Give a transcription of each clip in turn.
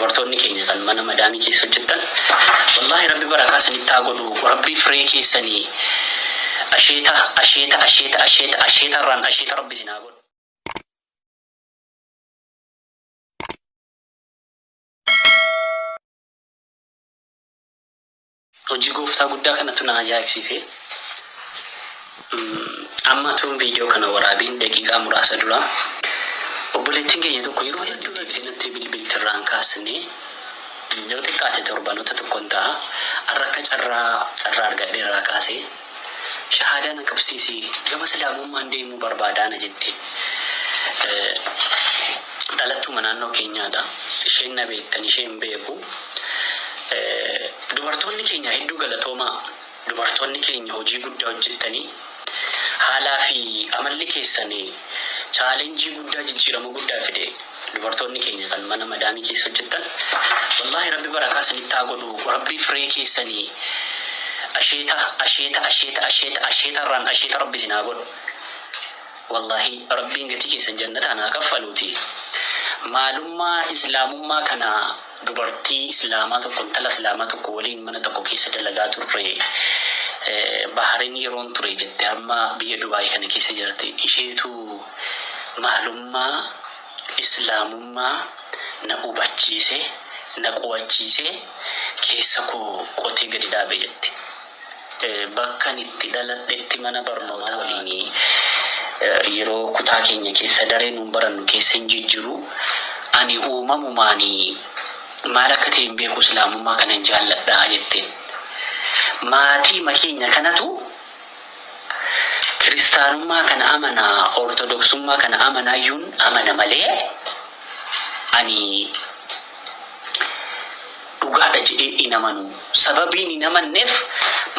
dubartoonni keenya kan mana madaamii keessa hojjetan wallahi rabbi barakaa sanitti godhu rabbi firee keessanii asheeta irraan asheeta rabbi sinaa godhu. Hojii gooftaa guddaa kanatu na ajaa'ibsiise. Amma tun viidiyoo kana waraabiin daqiiqaa muraasa dura obboleettiin keenya tokko yeroo hedduu deebitee bilbiltirraan kaasnee yoo xiqqaate torbanoota tokkoon ta'a har'a carraa argadheerraa kaasee shahaadaa na qabsiisee gama islaamummaan deemuu barbaadaana jettee dhalattuma naannoo keenyaadha. Isheen na beektan isheen beeku. Dubartoonni keenya hedduu galatoomaa. Dubartoonni keenya hojii guddaa hojjettanii haalaa fi amalli keessanii chaalenjii guddaa jijjiirama guddaa fide. Dubartoonni keenya kan mana madaamii keessa hojjettan wallahi rabbi barakaa sanitti godhu rabbi firee keessanii asheeta irraan asheeta rabbi sinaa godhu. Wallahi rabbiin gatii keessan jannataa naa kaffaluuti. Maalummaa islaamummaa kana dubartii islaamaa tokko intala islaamaa tokko waliin mana tokko keessa dalagaa turre Bahrain yeroon ture jette amma biyya Dubaay kana keessa jirti. Isheetu maalummaa islaamummaa na hubachiise na qo'achiise keessa koo qotee gadi dhaabe jette. Bakka itti dhaladhetti mana barnootaa waliin yeroo kutaa keenya keessa daree nuun barannu keessa hin jijjiru ani uumamumaanii maal akka ta'e hin beeku islaamummaa kanan jaalladhaa jette. Maatii makeenya kanatu kiristaanummaa kana amanaa ortodoksummaa kana amanaayyuun amana malee ani dhugaadha jedhee hin amanu. Sababiin hin amanneef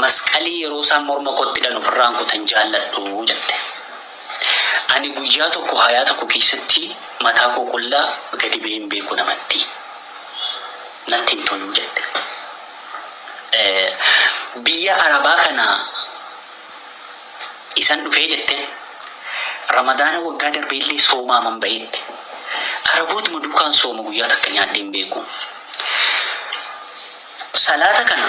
masqalii yeroo isaan morma kootti hidhan ofirraan kutan jaalladhu jette. Ani guyyaa tokko hayaa tokko keessatti mataa koo qullaa gadi ba'ee hin beeku namatti. Natti hin tolu jette. Biyya Arabaa kana isan dhufee jette Ramadaana waggaa darbee illee soomaa man ba'etti. Arabootuma duukaan sooma guyyaa takka nyaadhee hin beeku. Salaata kana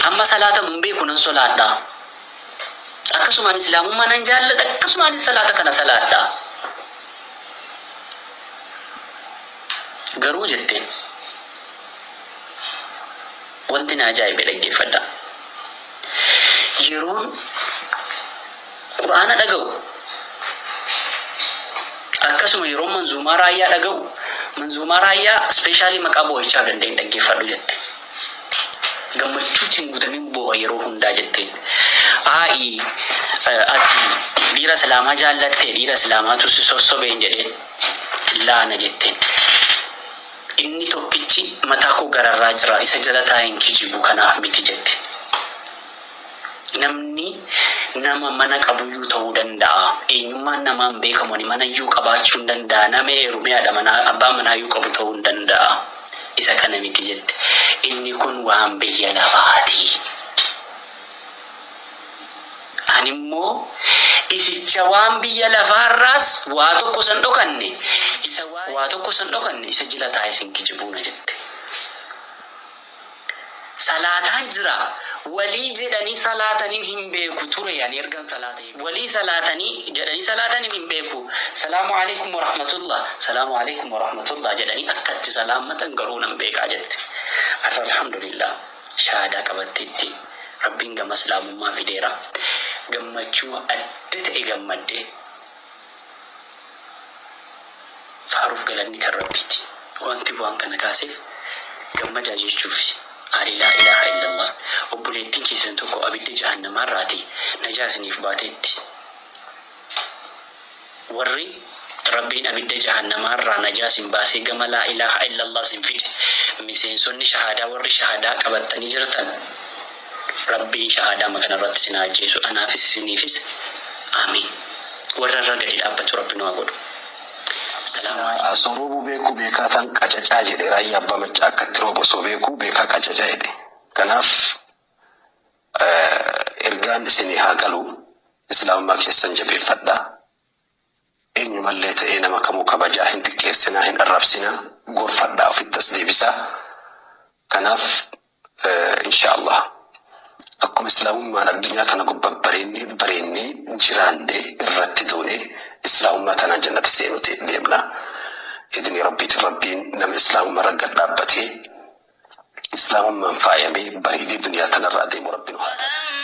amma salaata mun beeku nan solaadhaa. Akkasumaan islaamummaa nan jaalladha. Akkasumaan salaata kana salaadhaa. Garuu jetteen wanti na ajaa'ibe dhaggeeffadha. Yeroon Qur'aana dhaga'u akkasuma yeroo manzuumaa raayyaa dhaga'u manzuumaa raayyaa ispeeshaalii maqaa boo'ichaa danda'in dhaggeeffadhu jette. Gammachuutiin guutamee boo'a yeroo hundaa jetteen. Ati dhiira islaamaa jaallattee dhiira islaamaatu si sossobeen jedheen laana jetteen. Inni tokkichi mataa koo gararraa jira isa jala taa'een kijibu kanaaf miti jette. Namni nama mana qabuyyuu ta'uu danda'a. Eenyummaan namaan beekamu manayyuu qabaachuu hin danda'a. Nama heerumeedha abbaa manaayyuu qabu ta'uu hin danda'a. Isa kana miti jette. Inni kun waan biyya lafaati. Animmoo isicha waan biyya lafaarraas waa tokko san dhokanne isa jila taa'e sin kijibuuna jette. Salaataan jira walii jedhanii salaataniin hin beeku ture yani ergan salaata walii salaatanii jedhanii salaataniin hin beeku. Salaamu alaikum wa rahmatullah jedhanii akkatti salaamatan garuu nan beekaa jette. Alhamdulillah shahaadaa qabatteetti rabbiin gama islaamummaa fideera. Gammachuu adda ta'e gammaddee faaruuf galanni kan rabbiiti. Wanti waan kana kaaseef gammadaa jechuuf laa ilaaha illallah. Obboleettiin keessan tokko abidda jahannamaarraati najaa isiniif baateetti. Warri rabbiin abidda jahannamaarraa najaa isin baasee gama laa ilaaha illallah isin fide miseensonni shahaadaa warri shahaadaa qabattanii jirtan Rabbi shahaadaa makana irratti isin ajjeesu anaafis isiniifis amiin. Warra irra gadi dhaabbatu rabbi nu haa godhu. Sorobuu beekuu beekaa tan qacacaa jedhe raayyaa abbaa machaa akkatti rooba osoo beekuu beekaa qacacaa jedhe. Kanaaf ergaan isinii haa galu islaamummaa keessan jabeeffadhaa. Eenyumallee ta'ee nama kamuu kabajaa hin xiqqeessinaa hin arrabsinaa. gorfadhaa ofittas deebisaa. Kanaaf inshaallah akkuma islaamummaan addunyaa kana gubbaa bareennee jiraannee irratti toonee islaamummaa tanaan jannata seenuti deemna. Idni rabbiin nama islaamummaa irra gad dhaabbatee islaamummaan faayamee bareedee duniyaa tanarraa deemu rabbiin haa taasisu.